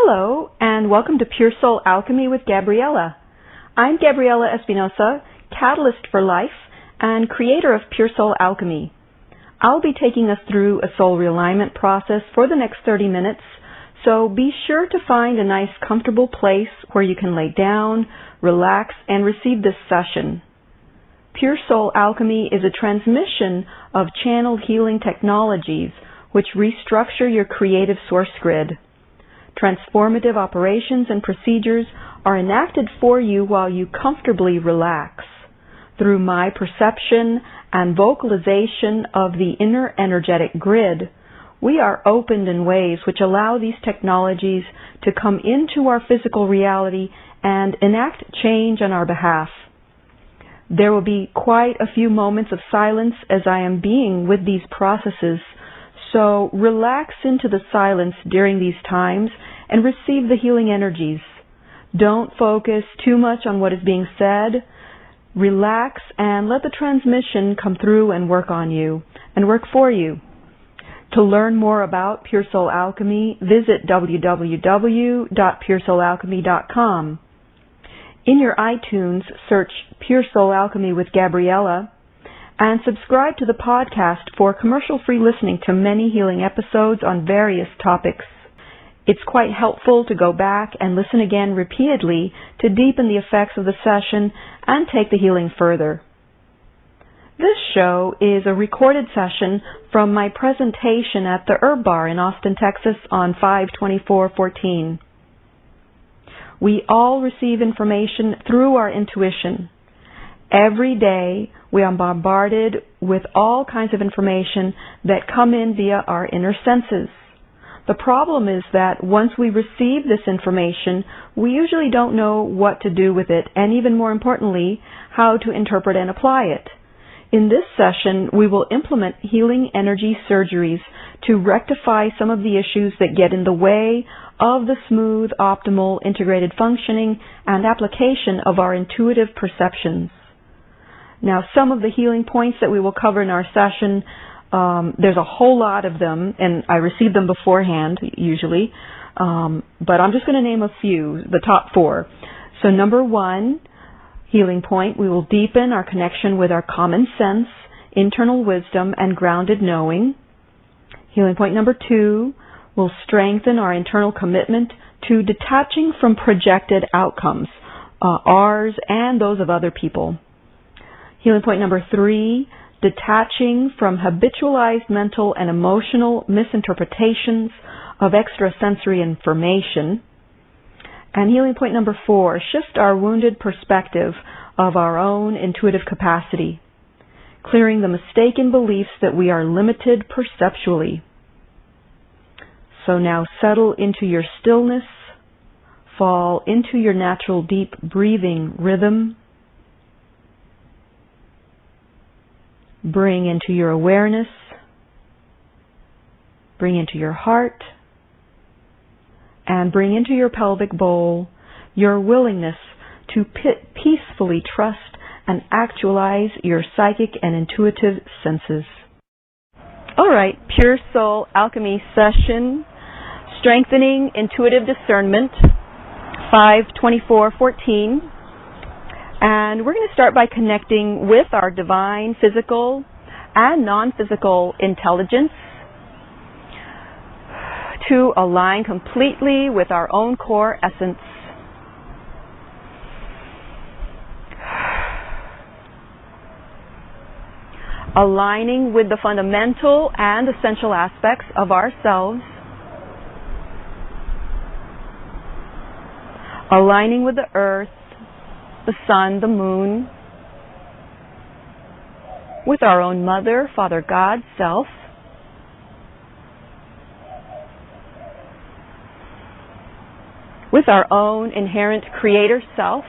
Hello, and welcome to Pure Soul Alchemy with Gabriella. I'm Gabriella Espinosa, Catalyst for Life and creator of Pure Soul Alchemy. I'll be taking us through a soul realignment process for the next 30 minutes, so be sure to find a nice comfortable place where you can lay down, relax, and receive this session. Pure Soul Alchemy is a transmission of channeled healing technologies which restructure your creative source grid. Transformative operations and procedures are enacted for you while you comfortably relax. Through my perception and vocalization of the inner energetic grid, we are opened in ways which allow these technologies to come into our physical reality and enact change on our behalf. There will be quite a few moments of silence as I am being with these processes, so relax into the silence during these times and receive the healing energies. Don't focus too much on what is being said. Relax and let the transmission come through and work on you and work for you. To learn more about Pure Soul Alchemy, visit www.puresoulalchemy.com. In your iTunes, search Pure Soul Alchemy with Gabriella and subscribe to the podcast for commercial-free listening to many healing episodes on various topics. It's quite helpful to go back and listen again repeatedly to deepen the effects of the session and take the healing further. This show is a recorded session from my presentation at the Herb Bar in Austin, Texas on 5/24/14. We all receive information through our intuition. Every day we are bombarded with all kinds of information that come in via our inner senses. The problem is that once we receive this information, we usually don't know what to do with it, and even more importantly, how to interpret and apply it. In this session, we will implement healing energy surgeries to rectify some of the issues that get in the way of the smooth, optimal, integrated functioning and application of our intuitive perceptions. Now, some of the healing points that we will cover in our session, there's a whole lot of them, and I receive them beforehand, usually, but I'm just going to name a few, the top 4. So number 1, healing point, we will deepen our connection with our common sense, internal wisdom, and grounded knowing. Healing point number 2, we'll strengthen our internal commitment to detaching from projected outcomes, ours and those of other people. Healing point number 3, detaching from habitualized mental and emotional misinterpretations of extrasensory information. And healing point number 4, shift our wounded perspective of our own intuitive capacity, clearing the mistaken beliefs that we are limited perceptually. So now settle into your stillness, fall into your natural deep breathing rhythm. Bring into your awareness, bring into your heart, and bring into your pelvic bowl your willingness to peacefully trust and actualize your psychic and intuitive senses. All right, Pure Soul Alchemy session, Strengthening Intuitive Discernment, 5/24/14. And we're going to start by connecting with our divine physical and non-physical intelligence to align completely with our own core essence. Aligning with the fundamental and essential aspects of ourselves. Aligning with the earth, the sun, the moon, with our own Mother, Father God, Self, with our own inherent Creator Self,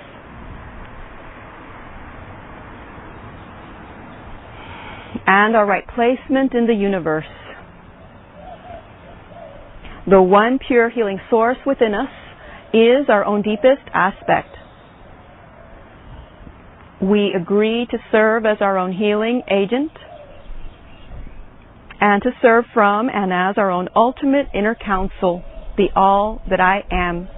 and our right placement in the universe. The one pure healing source within us is our own deepest aspect. We agree to serve as our own healing agent and to serve from and as our own ultimate inner counsel the all that I am.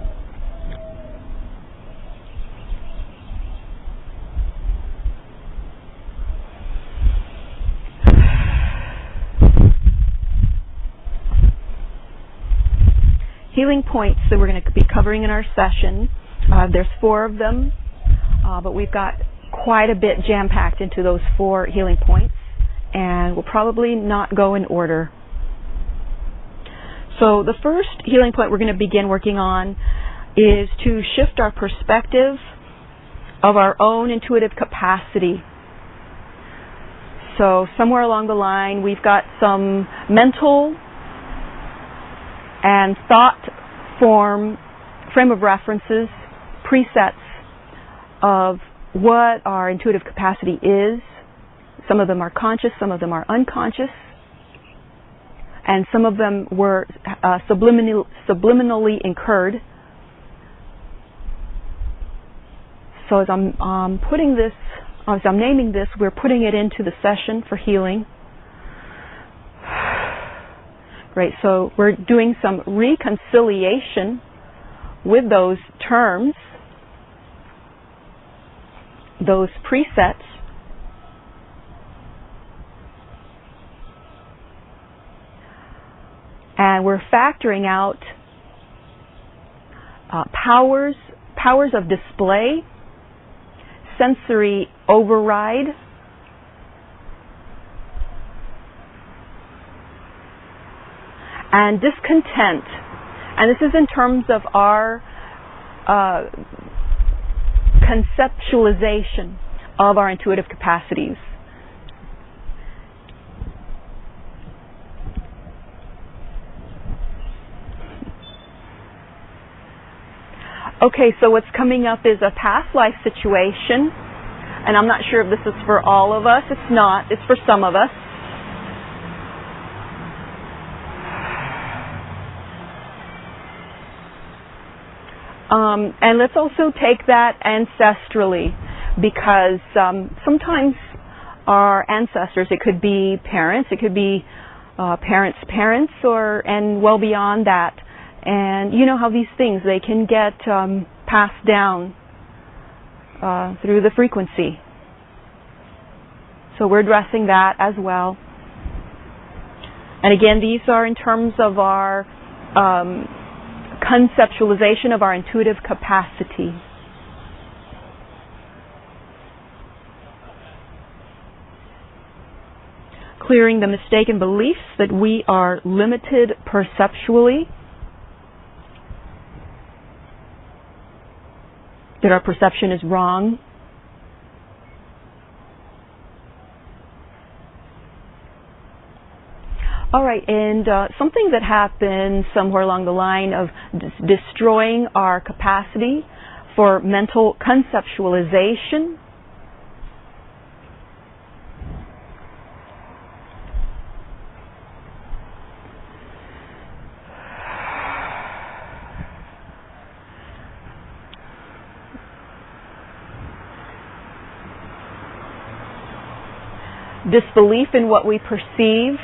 Healing points that we're going to be covering in our session. There's 4 of them, but we've got quite a bit jam-packed into those 4 healing points, and we'll probably not go in order. So the first healing point we're going to begin working on is to shift our perspective of our own intuitive capacity. So somewhere along the line, we've got some mental and thought frame of references, presets of what our intuitive capacity is. Some of them are conscious, some of them are unconscious, and some of them were subliminally incurred. So as I'm naming this, we're putting it into the session for healing. Great, so we're doing some reconciliation with those terms, those presets, and we're factoring out powers of display, sensory override, and discontent. And this is in terms of our conceptualization of our intuitive capacities. Okay, so what's coming up is a past life situation, and I'm not sure if this is for all of us. It's not. It's for some of us. And let's also take that ancestrally, because sometimes our ancestors, it could be parents, it could be parents' parents, and well beyond that. And you know how these things, they can get passed down through the frequency. So we're addressing that as well. And again, these are in terms of our conceptualization of our intuitive capacity. Clearing the mistaken beliefs that we are limited perceptually, that our perception is wrong. All right, and something that happens somewhere along the line of destroying our capacity for mental conceptualization. Disbelief in what we perceive.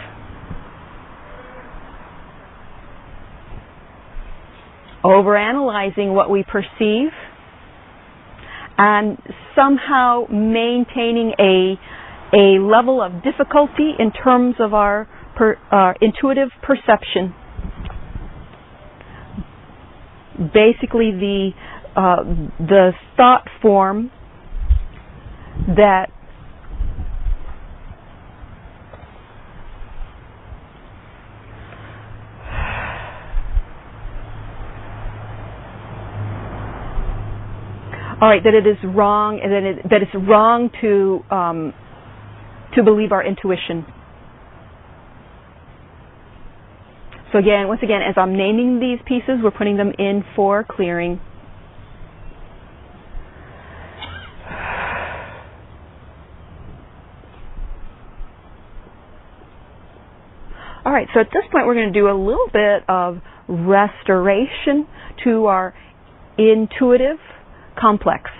Overanalyzing what we perceive, and somehow maintaining a level of difficulty in terms of our intuitive perception. Basically, the thought form that that it is wrong, and that it's wrong to believe our intuition. So once again, as I'm naming these pieces, we're putting them in for clearing. All right, so at this point, we're going to do a little bit of restoration to our intuitive complex.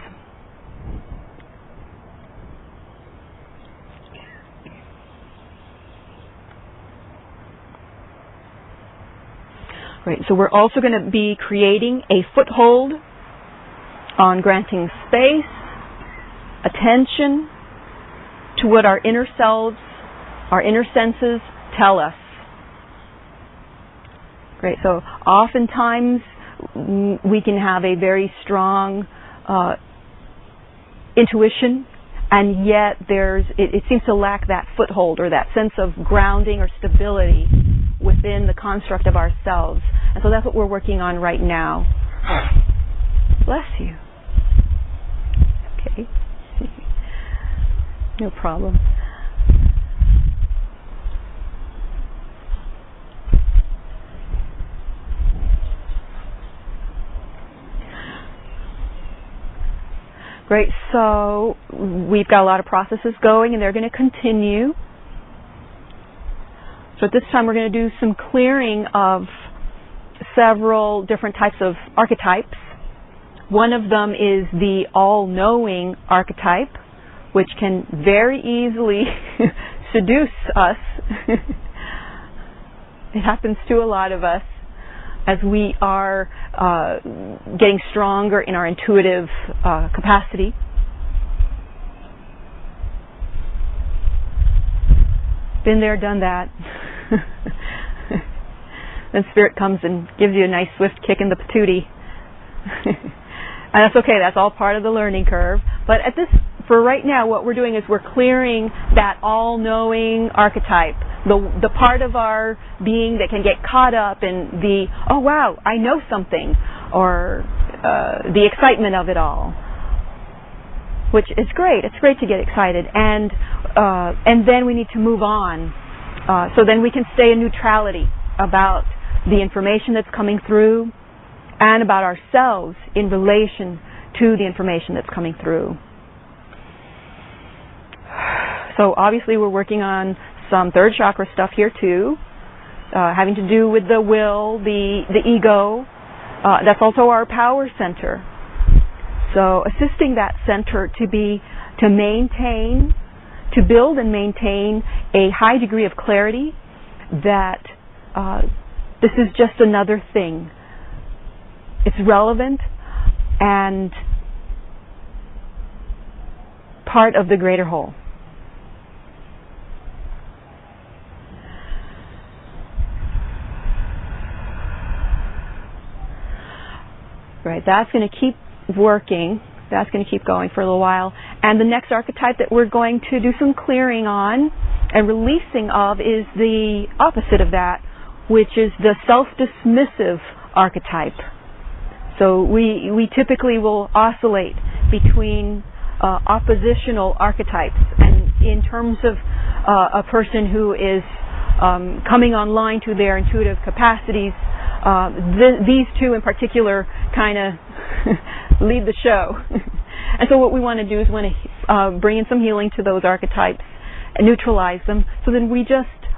Great. So we're also going to be creating a foothold on granting space, attention to what our inner selves, our inner senses tell us. Great. So oftentimes we can have a very strong intuition, and yet it seems to lack that foothold or that sense of grounding or stability within the construct of ourselves. And so that's what we're working on right now. Bless you. Okay. No problem. Great, so we've got a lot of processes going, and they're going to continue. So at this time we're going to do some clearing of several different types of archetypes. One of them is the all-knowing archetype, which can very easily seduce us. It happens to a lot of us as we are getting stronger in our intuitive capacity. Been there, done that. Then Spirit comes and gives you a nice swift kick in the patootie. And that's okay, that's all part of the learning curve. But for right now, what we're doing is we're clearing that all-knowing archetype. The part of our being that can get caught up in the, oh wow, I know something, or the excitement of it all, which is great. It's great to get excited, and then we need to move on. So then we can stay in neutrality about the information that's coming through and about ourselves in relation to the information that's coming through. So obviously we're working on some third chakra stuff here too, having to do with the will, the ego. That's also our power center. So assisting that center to maintain, to build and maintain a high degree of clarity that this is just another thing. It's relevant and part of the greater whole. Right, that's going to keep working. That's going to keep going for a little while. And the next archetype that we're going to do some clearing on and releasing of is the opposite of that, which is the self-dismissive archetype. So we typically will oscillate between oppositional archetypes. And in terms of a person who is coming online to their intuitive capacities, these two in particular kind of lead the show. And so what we want to do is bring in some healing to those archetypes and neutralize them. So then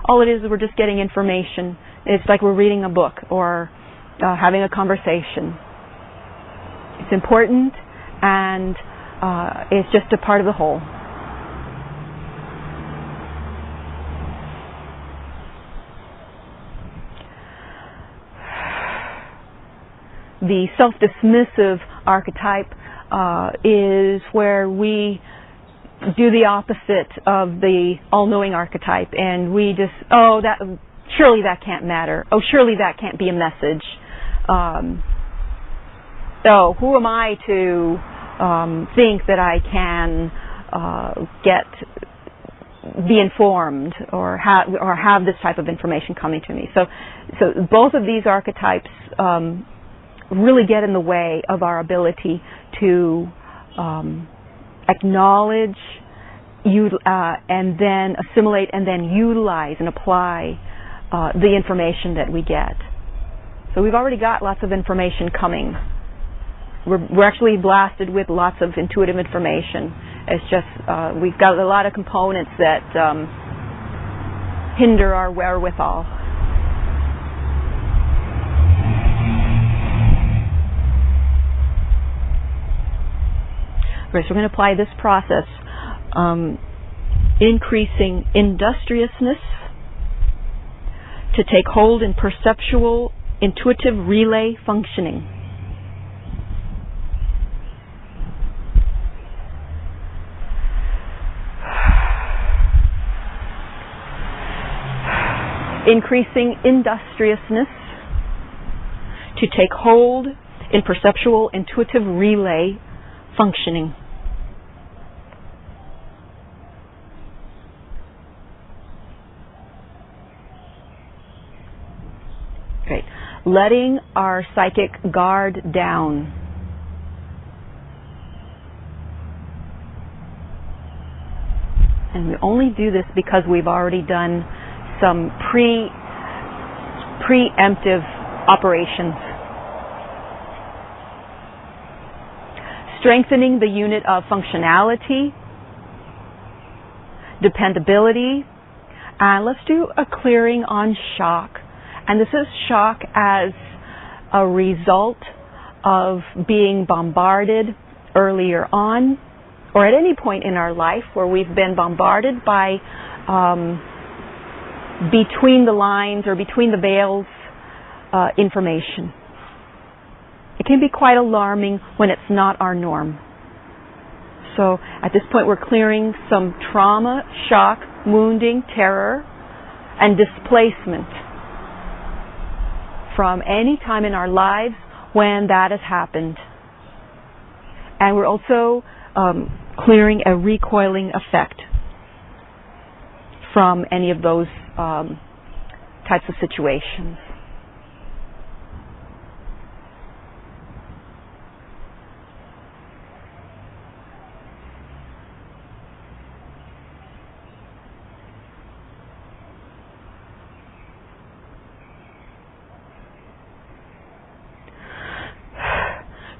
all it is we're just getting information. It's like we're reading a book or having a conversation. It's important, and it's just a part of the whole. The self-dismissive archetype is where we do the opposite of the all-knowing archetype, and we just, surely that can't matter. Oh, surely that can't be a message. Who am I to think that I can be informed or have this type of information coming to me? So both of these archetypes really get in the way of our ability to acknowledge, and then assimilate, and then utilize and apply the information that we get. So we've already got lots of information coming. We're actually blasted with lots of intuitive information. It's just we've got a lot of components that hinder our wherewithal. Right, so we're going to apply this process, increasing industriousness to take hold in perceptual intuitive relay functioning. Increasing industriousness to take hold in perceptual intuitive relay functioning. Great. Letting our psychic guard down. And we only do this because we've already done some preemptive operations. Strengthening the unit of functionality, dependability, and let's do a clearing on shock. And this is shock as a result of being bombarded earlier on, or at any point in our life where we've been bombarded by between the lines or between the veils information. It can be quite alarming when it's not our norm. So at this point we're clearing some trauma, shock, wounding, terror, and displacement from any time in our lives when that has happened. And we're also clearing a recoiling effect from any of those types of situations.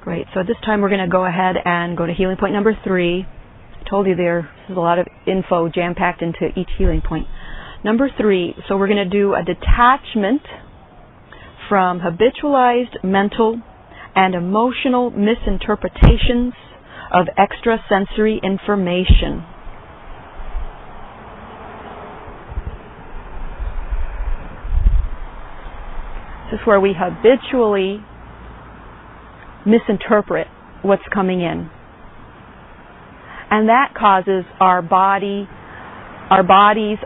Great. So at this time we're going to go ahead and go to healing point number 3. I told you there's a lot of info jam-packed into each healing point. Number 3, so we're going to do a detachment from habitualized mental and emotional misinterpretations of extrasensory information. This is where we habitually misinterpret what's coming in. And that causes our body's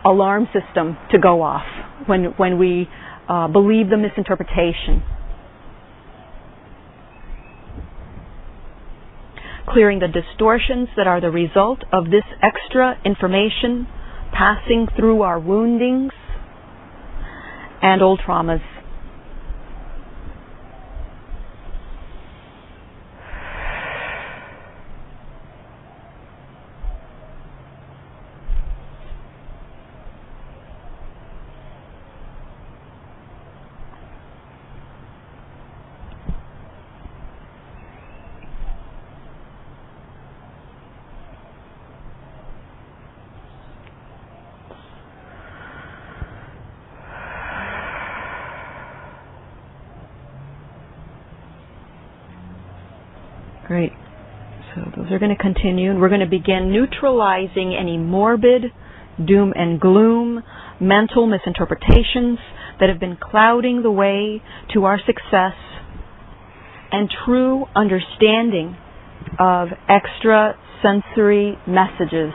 alarm system to go off when we believe the misinterpretation. Clearing the distortions that are the result of this extra information passing through our woundings and old traumas. Great. So those are going to continue. We're going to begin neutralizing any morbid, doom and gloom, mental misinterpretations that have been clouding the way to our success and true understanding of extrasensory messages.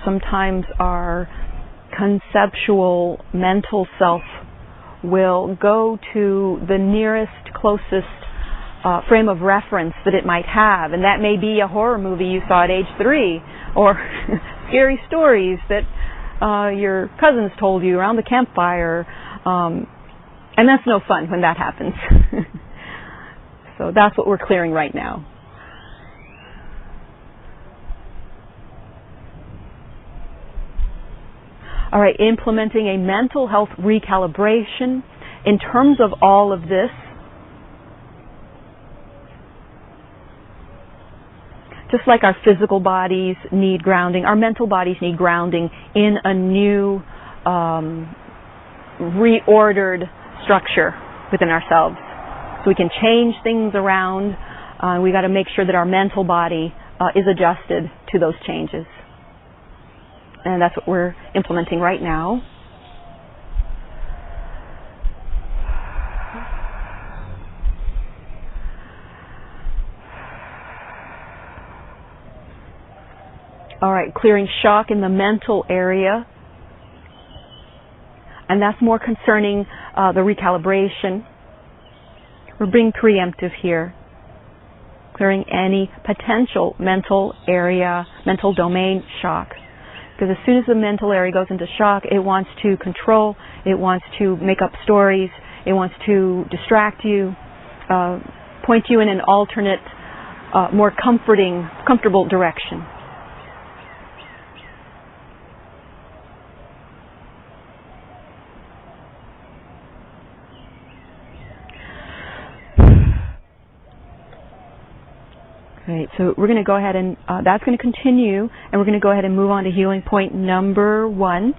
Sometimes our conceptual mental self will go to the nearest, closest frame of reference that it might have, and that may be a horror movie you saw at age 3, or scary stories that your cousins told you around the campfire, and that's no fun when that happens. So that's what we're clearing right now. All right, implementing a mental health recalibration in terms of all of this. Just like our physical bodies need grounding, our mental bodies need grounding in a new, reordered structure within ourselves. So we can change things around. We got to make sure that our mental body is adjusted to those changes. And that's what we're implementing right now. All right, clearing shock in the mental area. And that's more concerning the recalibration. We're being preemptive here. Clearing any potential mental area, mental domain shock. Because as soon as the mental area goes into shock, it wants to control, it wants to make up stories, it wants to distract you, point you in an alternate, more comfortable direction. Right, so we're going to go ahead and that's going to continue, and we're going to go ahead and move on to healing point number 1.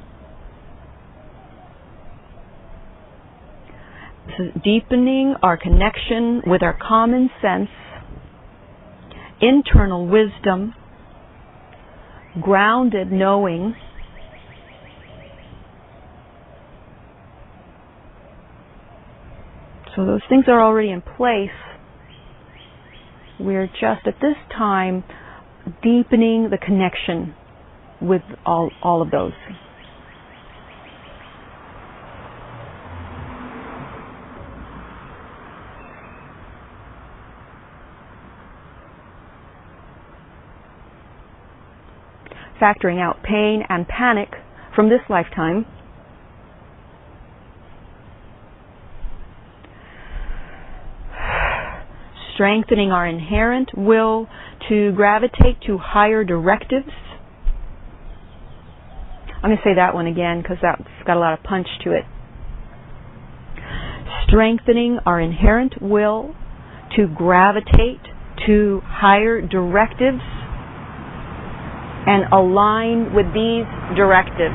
This is deepening our connection with our common sense, internal wisdom, grounded knowing, so those things are already in place. We're just at this time deepening the connection with all of those. Factoring out pain and panic from this lifetime. Strengthening our inherent will to gravitate to higher directives. I'm going to say that one again because that's got a lot of punch to it. Strengthening our inherent will to gravitate to higher directives and align with these directives.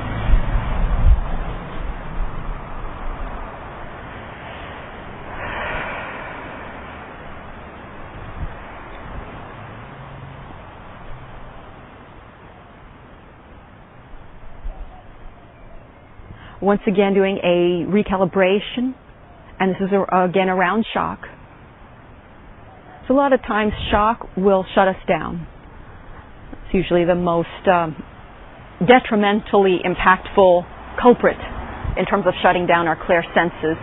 Once again doing a recalibration, and this is again around shock. So a lot of times shock will shut us down. It's usually the most detrimentally impactful culprit in terms of shutting down our clear senses.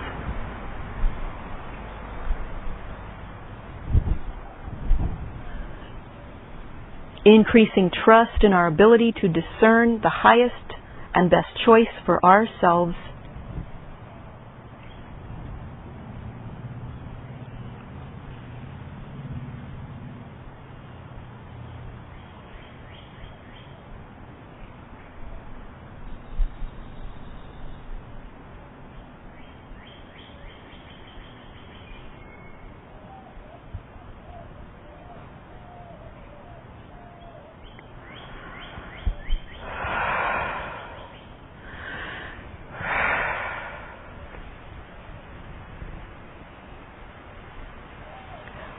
Increasing trust in our ability to discern the highest and best choice for ourselves.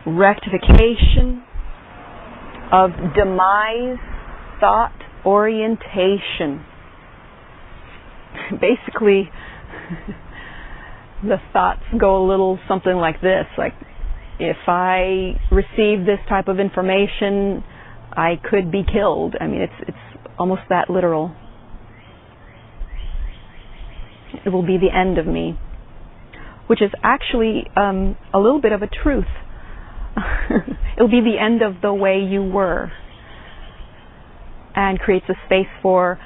Rectification of demise thought orientation. Basically, the thoughts go a little something like this, like, if I receive this type of information, I could be killed. I mean, it's almost that literal. It will be the end of me, which is actually a little bit of a truth. It'll be the end of the way you were, and creates a space for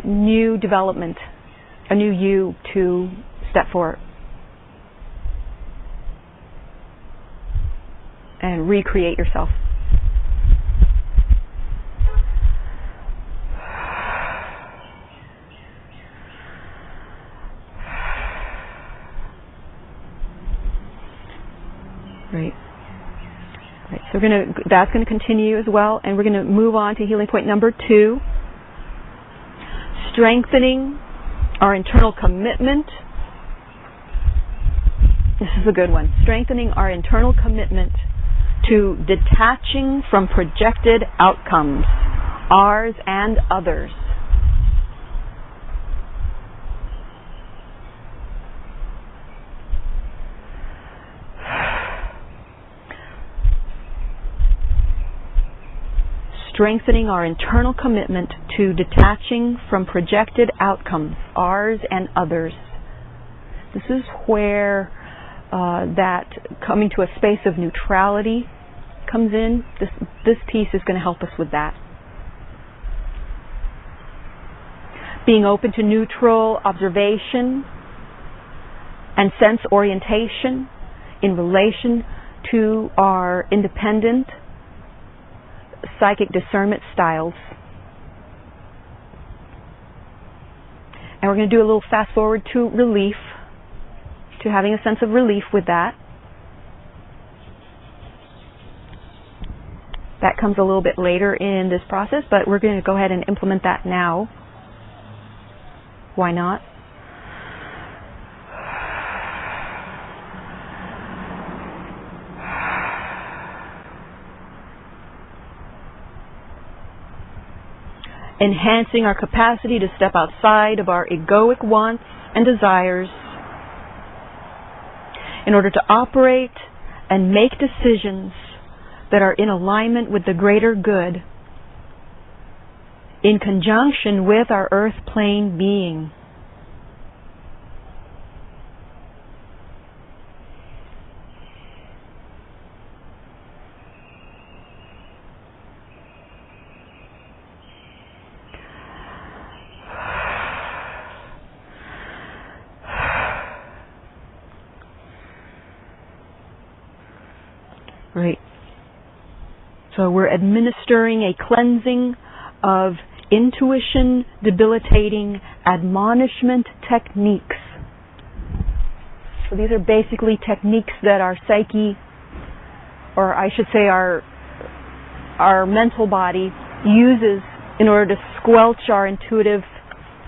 new development, a new you to step forward and recreate yourself. Right. Right, so that's going to continue as well, and we're going to move on to healing point number 2. Strengthening our internal commitment. This is a good one. Strengthening our internal commitment to detaching from projected outcomes, ours and others. strengthening our internal commitment to detaching from projected outcomes, ours and others. This is where that coming to a space of neutrality comes in. This piece is going to help us with that. Being open to neutral observation and sense orientation in relation to our independent psychic discernment styles. And we're going to do a little fast forward to relief, to having a sense of relief with that. That comes a little bit later in this process, but we're going to go ahead and implement that now. Why not? Enhancing our capacity to step outside of our egoic wants and desires in order to operate and make decisions that are in alignment with the greater good, in conjunction with our earth plane being. Right. So we're administering a cleansing of intuition debilitating admonishment techniques. So these are basically techniques that our psyche, or I should say our mental body, uses in order to squelch our intuitive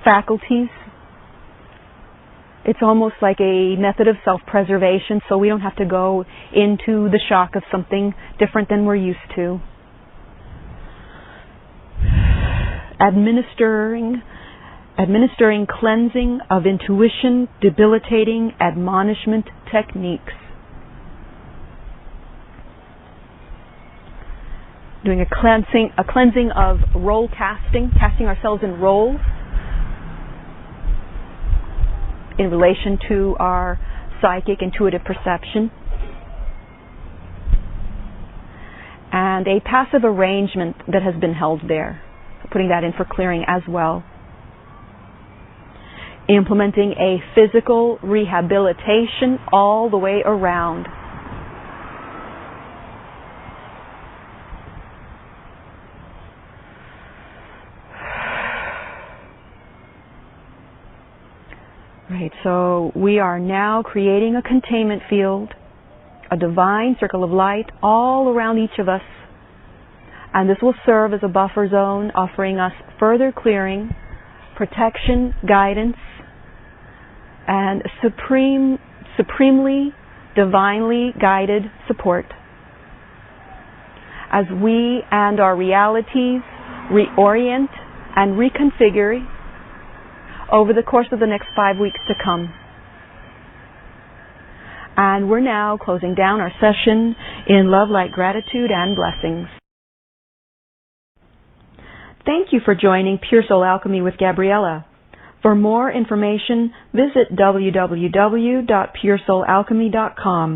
faculties. It's almost like a method of self-preservation, so we don't have to go into the shock of something different than we're used to. Administering cleansing of intuition debilitating admonishment techniques. Doing a cleansing of role casting ourselves in roles in relation to our psychic intuitive perception. And a passive arrangement that has been held there. Putting that in for clearing as well. Implementing a physical rehabilitation all the way around. Right, so we are now creating a containment field, a divine circle of light all around each of us. And this will serve as a buffer zone, offering us further clearing, protection, guidance, and supremely, divinely guided support as we and our realities reorient and reconfigure over the course of the next 5 weeks to come. And we're now closing down our session in love, light, gratitude, and blessings. Thank you for joining Pure Soul Alchemy with Gabriella. For more information, visit www.puresoulalchemy.com.